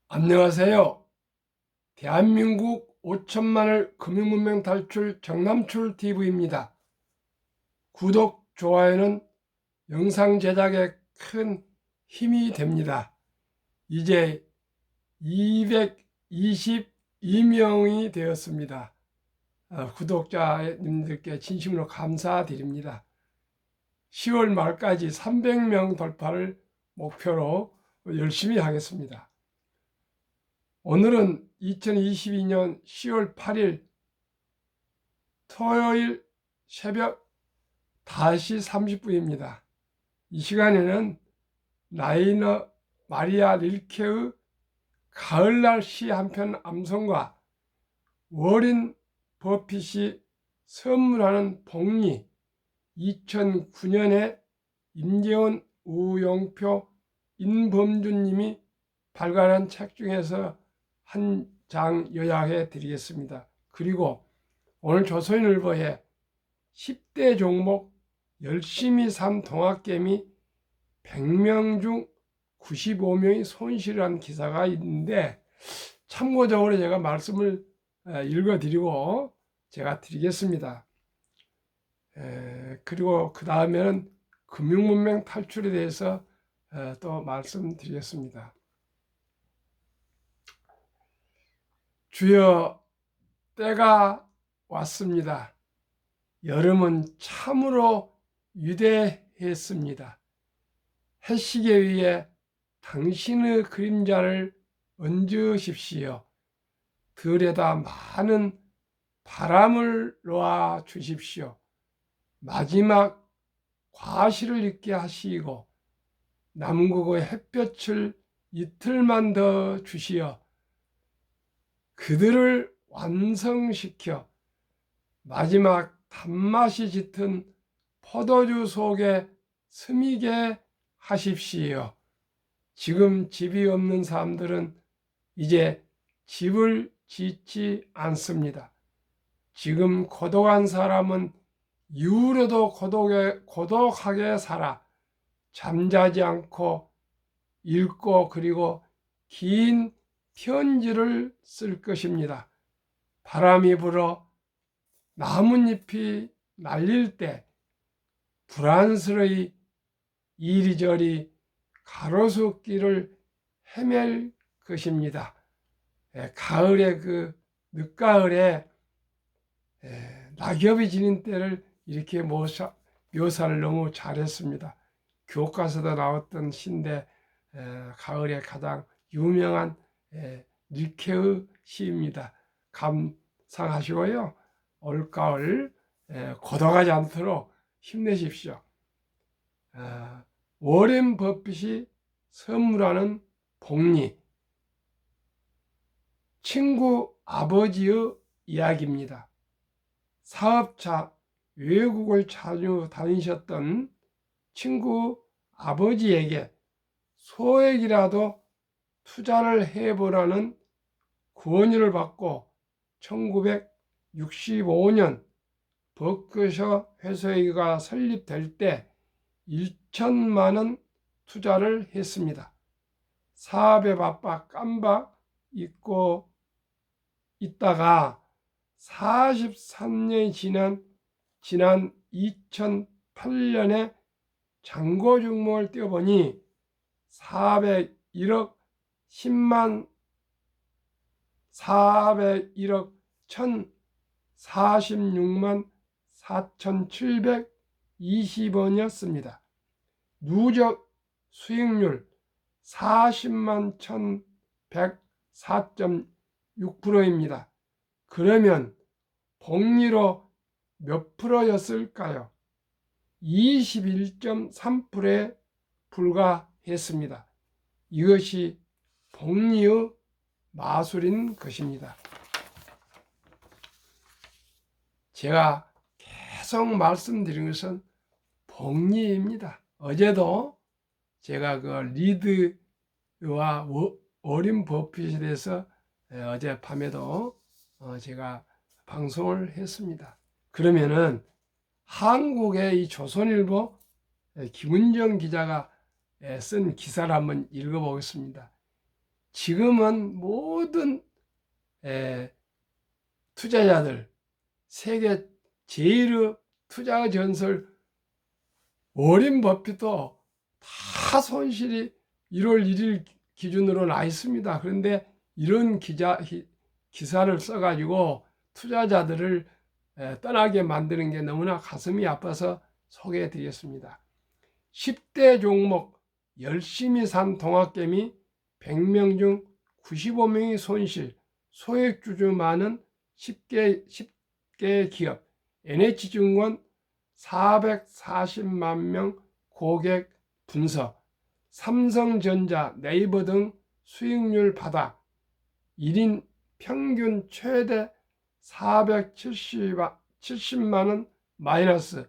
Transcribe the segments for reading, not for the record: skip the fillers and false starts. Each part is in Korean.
안녕하세요. 대한민국 5천만을 금융문명 탈출 정남출 TV입니다. 구독, 좋아요는 영상 제작에 큰 힘이 됩니다. 이제 222명이 되었습니다. 구독자님들께 진심으로 감사드립니다. 10월 말까지 300명 돌파를 목표로 열심히 하겠습니다. 오늘은 2022년 10월 8일 토요일 새벽 5시 30분입니다. 이 시간에는 라이너 마리아 릴케의 가을날 시 한 편 암송과 워린 버핏이 선물하는 복리, 2009년에 임재원, 우용표, 인범준님이 발간한 책 중에서 한 장 요약해 드리겠습니다. 그리고 오늘 조선일보에 10대 종목 열심히 산 동학개미 100명 중 95명이 손실한 기사가 있는데, 참고적으로 제가 말씀을 읽어드리고 제가 드리겠습니다. 그리고 그 다음에는 금융문명 탈출에 대해서 또 말씀드리겠습니다. 주여, 때가 왔습니다. 여름은 참으로 위대했습니다. 해시계 위에 당신의 그림자를 얹으십시오. 들에다 많은 바람을 놓아 주십시오. 마지막 과실을 있게 하시고 남극의 햇볕을 이틀만 더 주시어 그들을 완성시켜 마지막 단맛이 짙은 포도주 속에 스미게 하십시오. 지금 집이 없는 사람들은 이제 집을 짓지 않습니다. 지금 고독한 사람은 이후로도 고독하게 살아 잠자지 않고 읽고 그리고 긴 편지를 쓸 것입니다. 바람이 불어 나뭇잎이 날릴 때 불안스러이 이리저리 가로수길을 헤맬 것입니다. 가을에 늦가을에 낙엽이 지는 때를 이렇게 묘사를 너무 잘했습니다. 교과서도 나왔던 시인데 가을에 가장 유명한 릴케의 시입니다. 감상하시고요. 올가을 고독하지 않도록 힘내십시오. 워렌 버핏이 선물하는 복리, 친구 아버지의 이야기입니다. 사업차 외국을 자주 다니셨던 친구 아버지에게 소액이라도 투자를 해보라는 권유를 받고 1965년 버크셔 회사가 설립될 때 1천만 원 투자를 했습니다. 사업에 바빠 깜박 잊고 있다가 43년이 지난 2008년에 장고중목을 떼어보니 401억 1046만 4,720원이었습니다. 누적 수익률 40만 1,104.6%입니다. 그러면 복리로 몇 프로였을까요? 21.3%에 불과했습니다. 이것이 복리의 마술인 것입니다. 제가 계속 말씀드린 것은 복리입니다. 어제도 제가 그 리드와 워린 버핏에 대해서 어제 밤에도 제가 방송을 했습니다. 그러면은 한국의 이 조선일보 김은정 기자가 쓴 기사를 한번 읽어보겠습니다. 지금은 모든 투자자들, 세계 제일의 투자 전설 워렌 버핏도 다 손실이 1월 1일 기준으로 나 있습니다. 그런데 이런 기사를 써가지고 투자자들을 떠나게 만드는 게 너무나 가슴이 아파서 소개해 드리겠습니다. 10대 종목 열심히 산 동학개미 100명 중 95명이 손실, 소액주주 많은 10개 기업, NH증권 440만 명 고객 분석, 삼성전자, 네이버 등 수익률 바닥, 1인 평균 최대 470만 원 마이너스,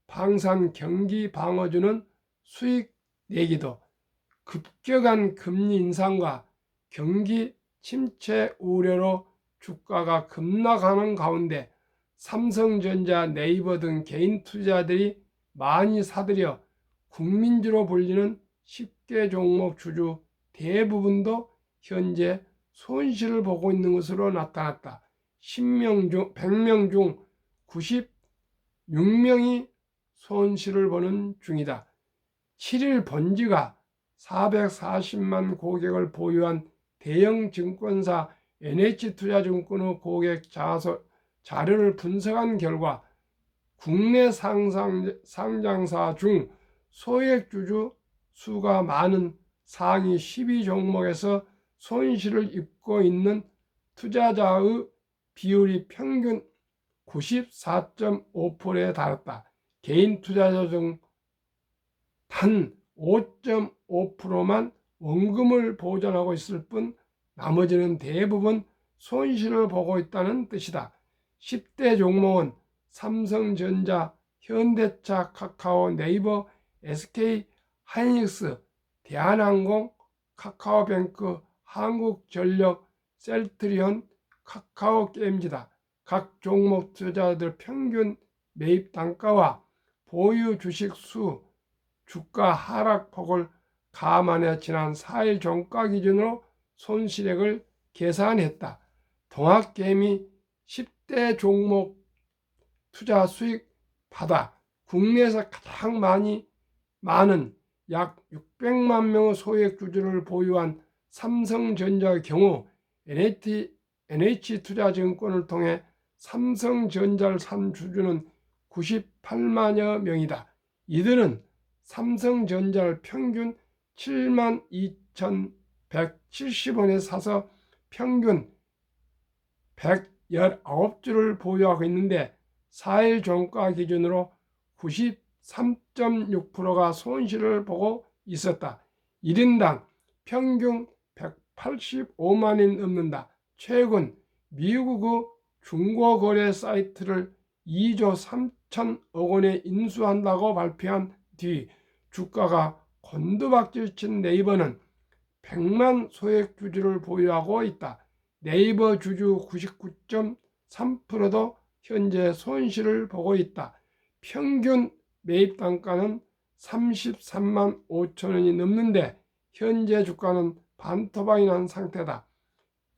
방산 경기 방어주는 수익 내기도, 급격한 금리 인상과 경기 침체 우려로 주가가 급락하는 가운데 삼성전자, 네이버 등 개인 투자자들이 많이 사들여 국민주로 불리는 10개 종목 주주 대부분도 현재 손실을 보고 있는 것으로 나타났다. 100명 중 96명이 손실을 보는 중이다. 7일 본지가 440만 고객을 보유한 대형 증권사 NH투자증권의 고객 자료를 분석한 결과 국내 상장사 중 소액주주 수가 많은 상위 12종목에서 손실을 입고 있는 투자자의 비율이 평균 94.5%에 달했다. 개인 투자자 중 단 5.5%만 원금을 보존하고 있을 뿐 나머지는 대부분 손실을 보고 있다는 뜻이다. 10대 종목은 삼성전자, 현대차, 카카오, 네이버, SK 하이닉스, 대한항공, 카카오뱅크, 한국전력, 셀트리온, 카카오게임즈다. 각 종목 투자자들 평균 매입 단가와 보유 주식 수, 주가 하락폭을 감안해 지난 4일 종가 기준으로 손실액을 계산했다. 동학개미 10대 종목 투자 수익 바다 국내에서 가장 많은 약 600만 명의 소액주주를 보유한 삼성전자의 경우 NH투자증권을 통해 삼성전자를 산 주주는 98만여 명이다. 이들은 삼성전자를 평균 72,170원에 사서 평균 119주를 보유하고 있는데 4일 종가 기준으로 93.6%가 손실을 보고 있었다. 1인당 평균 185만이 넘는다. 최근 미국의 중고거래 사이트를 2조 3천억 원에 인수한다고 발표한 뒤 주가가 곤두박질 친 네이버는 100만 소액주주를 보유하고 있다. 네이버 주주 99.3%도 현재 손실을 보고 있다. 평균 매입 단가는 33만 5천 원이 넘는데 현재 주가는 반토막이 난 상태다.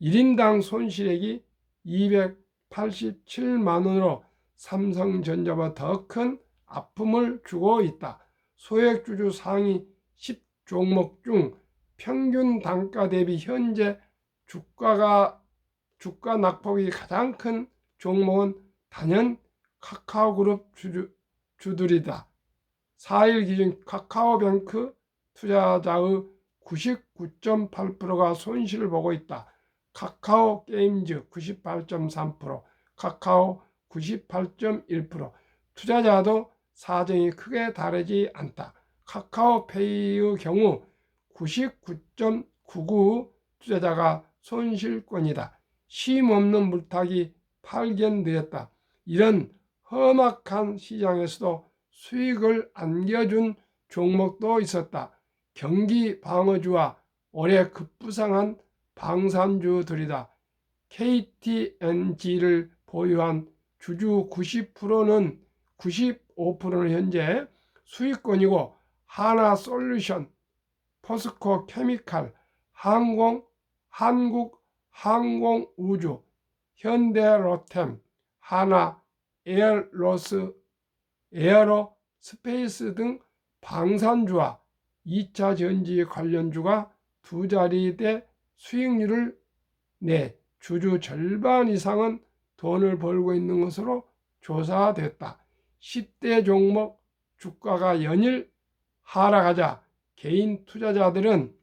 1인당 손실액이 287만 원으로 삼성전자보다 더 큰 아픔을 주고 있다. 소액주주 상위 10종목 중 평균 단가 대비 현재 주가 낙폭이 가장 큰 종목은 단연 카카오그룹 주들이다. 4일 기준 카카오뱅크 투자자의 99.8%가 손실을 보고 있다. 카카오게임즈 98.3%, 카카오 98.1%, 투자자도 사정이 크게 다르지 않다. 카카오페이의 경우 99.99% 투자자가 손실권이다. 쉼없는 물타기 발견되었다. 이런 험악한 시장에서도 수익을 안겨준 종목도 있었다. 경기 방어주와 올해 급부상한 방산주들이다. KTNG를 보유한 주주 95%는 현재 수익권이고 하나솔루션, 포스코 케미칼, 항공, 한국항공우주, 현대로템, 하나, 에어로스페이스 등 방산주와 2차 전지 관련주가 두 자리대 수익률을 내 주주 절반 이상은 돈을 벌고 있는 것으로 조사됐다. 10대 종목 주가가 연일 하락하자 개인 투자자들은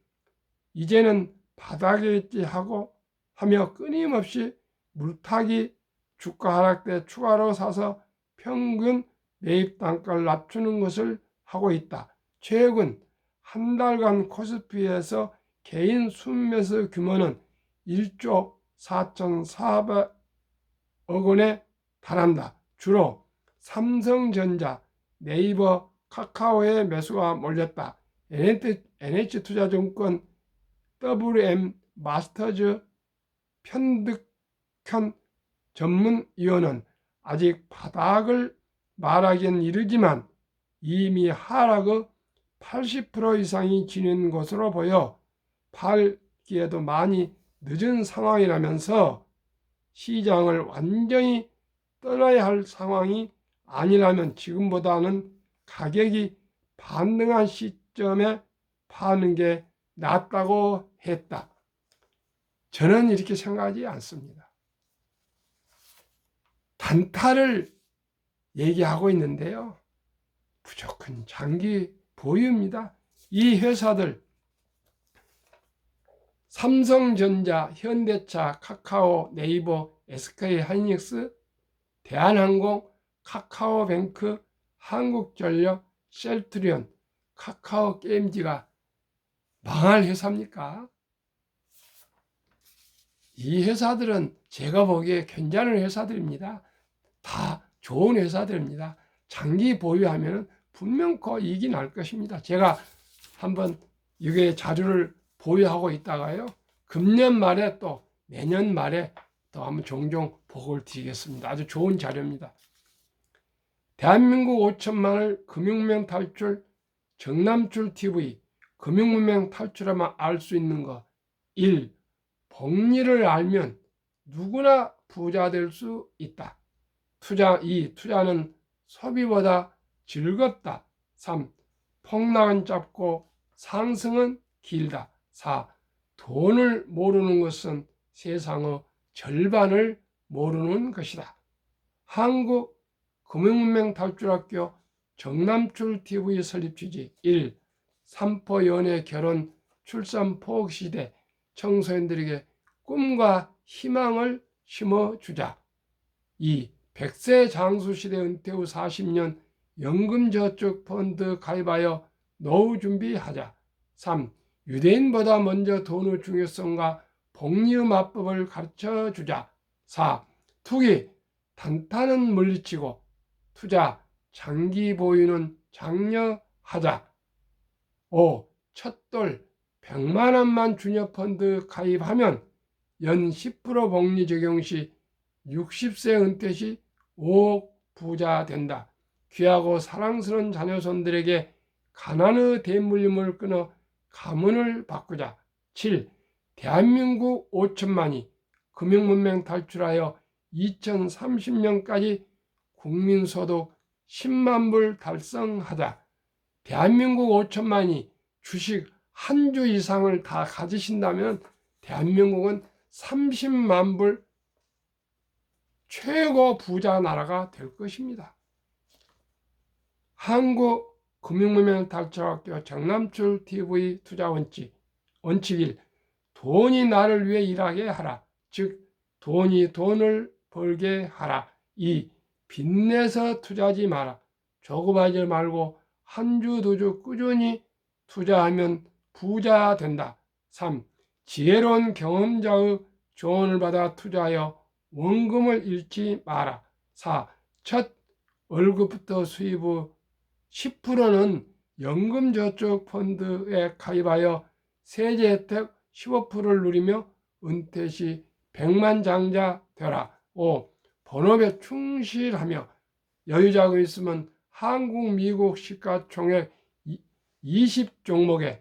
이제는 바닥이겠지 하며 끊임없이 물타기 주가 하락 때 추가로 사서 평균 매입 단가를 낮추는 것을 하고 있다. 최근 한 달간 코스피에서 개인 순매수 규모는 1조 4,400억 원에 달한다. 주로 삼성전자, 네이버, 카카오의 매수가 몰렸다. NH투자증권 WM 마스터즈 편득현 전문위원은 아직 바닥을 말하기는 이르지만 이미 하락의 80% 이상이 지난 것으로 보여 팔기에도 많이 늦은 상황이라면서 시장을 완전히 떠나야 할 상황이 아니라면 지금보다는 가격이 반등한 시점에 파는 게 낫다고 했다. 저는 이렇게 생각하지 않습니다. 단타를 얘기하고 있는데요. 무조건 장기 보유입니다. 이 회사들 삼성전자, 현대차, 카카오, 네이버, SK하이닉스, 대한항공, 카카오뱅크, 한국전력, 셀트리온, 카카오게임즈가 망할 회사입니까? 이 회사들은 제가 보기에 괜찮은 회사들입니다. 다 좋은 회사들입니다. 장기 보유하면 분명 이익이 날 것입니다. 제가 한번 이게 자료를 보유하고 있다가요, 금년 말에 또 내년 말에 또 한번 종종 보고를 드리겠습니다. 아주 좋은 자료입니다. 대한민국 5천만을 금융명 탈출 정남출 TV, 금융문명 탈출하면 알 수 있는 것. 1. 복리를 알면 누구나 부자 될 수 있다. 2. 투자는 소비보다 즐겁다. 3. 폭락은 짧고 상승은 길다. 4. 돈을 모르는 것은 세상의 절반을 모르는 것이다. 한국금융문명 탈출학교 정남출TV 설립 취지. 1. 삼포 연애 결혼 출산 포국 시대 청소년들에게 꿈과 희망을 심어주자. 2. 100세 장수 시대 은퇴 후 40년 연금저축펀드 가입하여 노후 준비하자. 3. 유대인보다 먼저 돈의 중요성과 복리의 마법을 가르쳐주자. 4. 투기, 단타는 물리치고 투자, 장기 보유는 장려하자. 5. 첫돌 100만 원만 주녀펀드 가입하면 연 10% 복리 적용 시 60세 은퇴 시 5억 부자 된다. 귀하고 사랑스러운 자녀손들에게 가난의 대물림을 끊어 가문을 바꾸자. 7. 대한민국 5천만이 금융문명 탈출하여 2030년까지 국민소득 10만 불 달성하자. 대한민국 5천만이 주식 한 주 이상을 다 가지신다면 대한민국은 30만 불 최고 부자 나라가 될 것입니다. 한국금융문명 탈출학교 정남출TV 투자 원칙 1. 돈이 나를 위해 일하게 하라. 즉 돈이 돈을 벌게 하라. 2. 빚내서 투자하지 마라. 조급하지 말고 한 주 두 주 꾸준히 투자하면 부자 된다. 3. 지혜로운 경험자의 조언을 받아 투자하여 원금을 잃지 마라. 4. 첫 월급부터 수입의 10%는 연금저축펀드에 가입하여 세제 혜택 15%를 누리며 은퇴 시 백만장자 되라. 5. 본업에 충실하며 여유자금 있으면 한국, 미국 시가총액 20종목에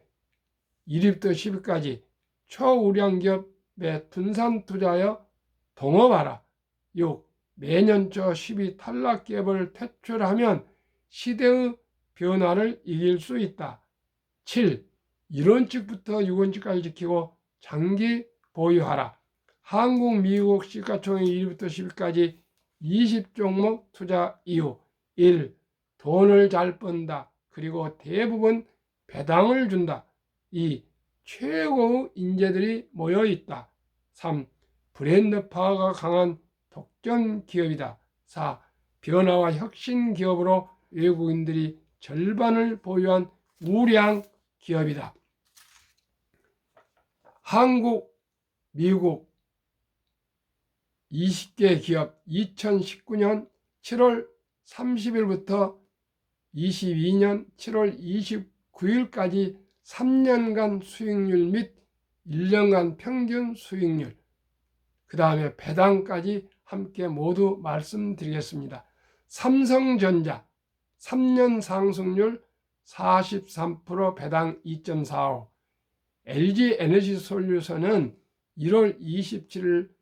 1위부터 10위까지 초우량기업 매 분산 투자하여 동업하라. 6. 매년 저 10위 탈락 기업을 퇴출하면 시대의 변화를 이길 수 있다. 7. 1원칙부터 6원칙까지 지키고 장기 보유하라. 한국, 미국 시가총액 1위부터 10위까지 20종목 투자 이유. 1. 돈을 잘 번다. 그리고 대부분 배당을 준다. 2. 최고의 인재들이 모여 있다. 3. 브랜드 파워가 강한 독점 기업이다. 4. 변화와 혁신 기업으로 외국인들이 절반을 보유한 우량 기업이다. 한국, 미국 20개 기업 2019년 7월 30일부터 22년 7월 29일까지 3년간 수익률 및 1년간 평균 수익률, 그 다음에 배당까지 함께 모두 말씀드리겠습니다. 삼성전자 3년 상승률 43%, 배당 2.45. LG에너지솔루션은 1월 27일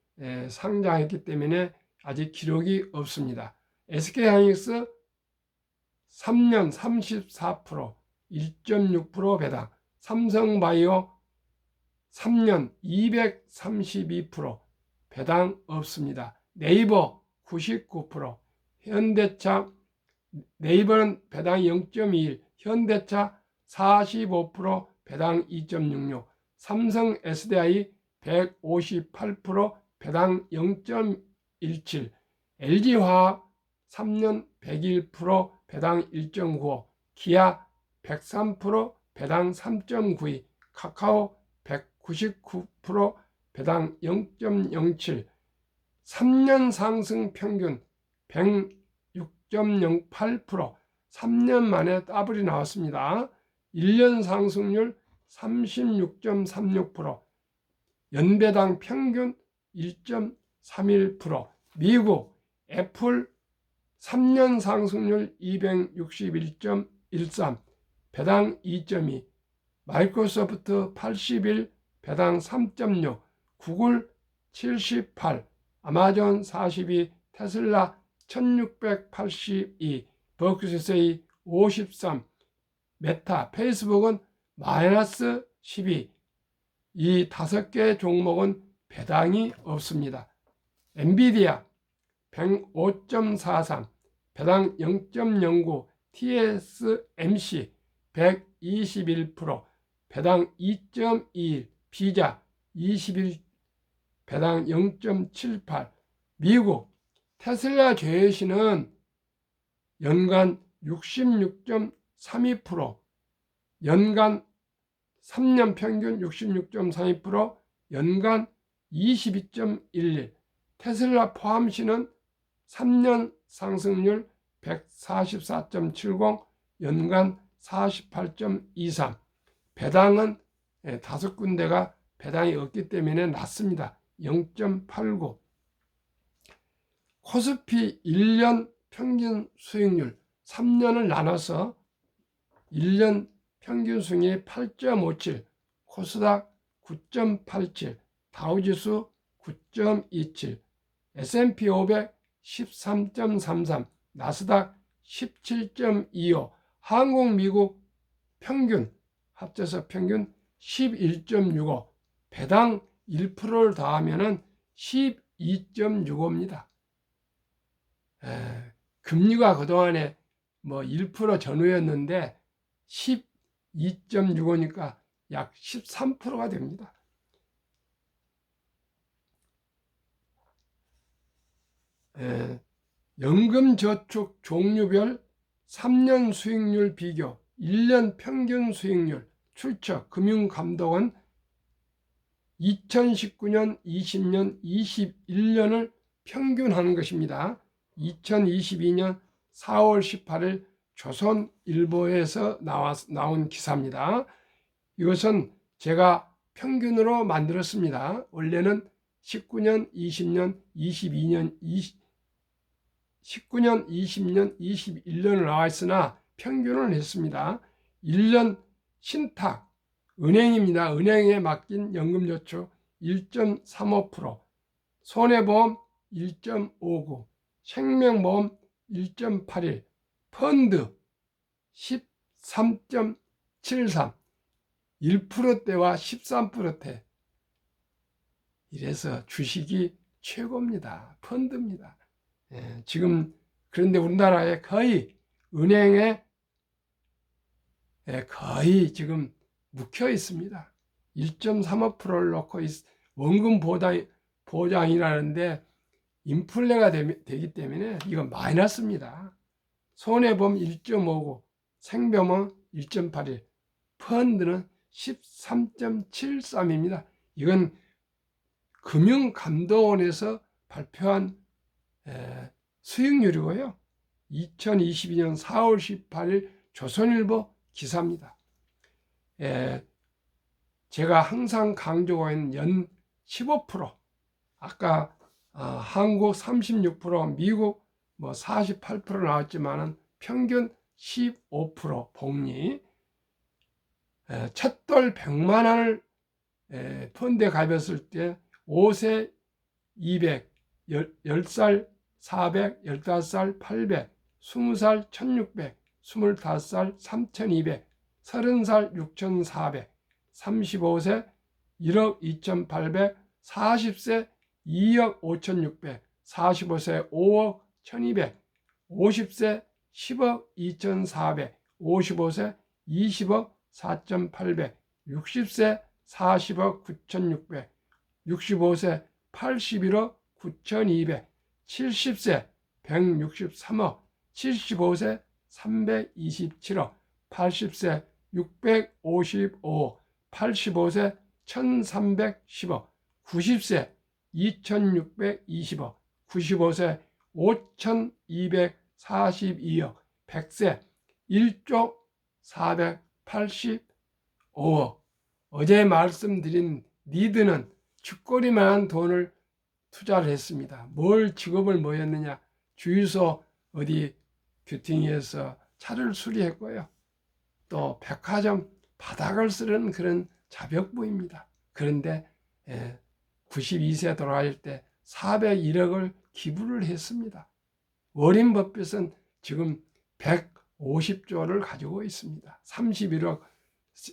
상장했기 때문에 아직 기록이 없습니다. SK하이닉스 3년 34%, 1.6% 배당. 삼성바이오 3년 232%, 배당 없습니다. 네이버 99%, 현대차, 네이버는 배당 0.21, 현대차 45%, 배당 2.66, 삼성 SDI 158%, 배당 0.17, LG화학 3년 101%, 배당 1.95, 기아 103%, 배당 3.92, 카카오 199%, 배당 0.07, 3년 상승 평균 106.08%, 3년 만에 더블이 나왔습니다. 1년 상승률 36.36%, 연배당 평균 1.31%, 미국 애플 3년 상승률 261.13, 배당 2.2, 마이크로소프트 81, 배당 3.6, 구글 78, 아마존 42, 테슬라 1682, 버크셔세이 53, 메타, 페이스북은 마이너스 12. 이 5개 종목은 배당이 없습니다. 엔비디아 105.43, 배당 0.09, TSMC 121%, 배당 2.21, 비자 21, 배당 0.78, 미국 테슬라 제시는 연간 66.32%, 연간 3년 평균 66.32%, 연간 22.11, 테슬라 포함시는 3년 상승률 144.70, 연간 48.23, 배당은 5군데가 배당이 없기 때문에 낮습니다. 0.89. 코스피 1년 평균 수익률 3년을 나눠서 1년 평균 수익률이 8.57, 코스닥 9.87, 다우지수 9.27, S&P 500 13.33, 나스닥 17.25, 한국, 미국 평균 합쳐서 평균 11.65, 배당 1%를 더하면 12.65입니다. 금리가 그동안에 1% 전후였는데 12.65니까 약 13%가 됩니다. 연금저축 종류별 3년 수익률 비교, 1년 평균 수익률, 출처 금융감독원 2019년, 20년, 21년을 평균하는 것입니다. 2022년 4월 18일 조선일보에서 나온 기사입니다. 이것은 제가 평균으로 만들었습니다. 원래는 19년, 20년, 22년, 19년, 20년, 21년을 나와 있으나 평균을 했습니다. 1년 신탁, 은행입니다. 은행에 맡긴 연금저축 1.35%, 손해보험 1.59, 생명보험 1.81, 펀드 13.73, 1%대와 13%대. 이래서 주식이 최고입니다. 펀드입니다. 지금 그런데 우리나라에 거의 은행에 거의 지금 묵혀 있습니다. 1.35%를 놓고 원금 보장이라는데 인플레가 되기 때문에 이건 마이너스입니다. 손해보험 1.59, 생명은 1.81, 펀드는 13.73입니다. 이건 금융감독원에서 발표한 수익률이고요. 2022년 4월 18일 조선일보 기사입니다. 제가 항상 강조하는 연 15%, 아까 한국 36%, 미국 뭐 48% 나왔지만은 평균 15% 복리. 첫돌 100만 원을 펀드에 가입했을 때 5세 200, 10살 400, 15살 800, 20살 1600, 25살 3200, 30살 6400, 35세 1억 2800, 40세 2억 5600, 45세 5억 1200, 50세 10억 2400, 55세 20억 4800, 60세 40억 9600, 65세 81억 9200, 70세 163억, 75세 327억, 80세 655억, 85세 1310억, 90세 2620억, 95세 5242억, 100세 1조 485억. 어제 말씀드린 니드는 쥐꼬리만한 돈을 투자를 했습니다. 뭘 직업을 뭐였느냐? 주유소 어디 규팅에서 차를 수리했고요. 또 백화점 바닥을 쓰는 그런 자벽부입니다. 그런데 92세 돌아갈 때 401억을 기부를 했습니다. 워렌 버핏은 지금 150조를 가지고 있습니다. 31억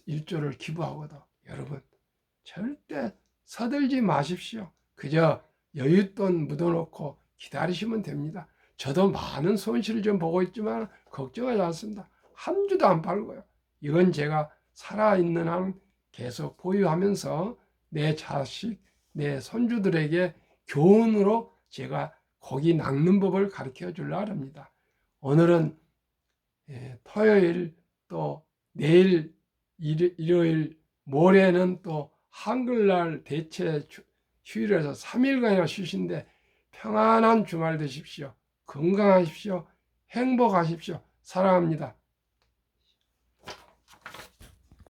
1조를 기부하고도. 여러분 절대 서들지 마십시오. 그저 여윳돈 묻어놓고 기다리시면 됩니다. 저도 많은 손실을 좀 보고 있지만 걱정하지 않습니다. 한 주도 안 팔고요. 이건 제가 살아있는 한 계속 보유하면서 내 자식, 내 손주들에게 교훈으로 제가 고기 낚는 법을 가르쳐 주려고 합니다. 오늘은 토요일, 또 내일 일요일, 모레는 또 한글날 대체 휴일에서 3일간이나 쉬신데 평안한 주말 되십시오. 건강하십시오. 행복하십시오. 사랑합니다.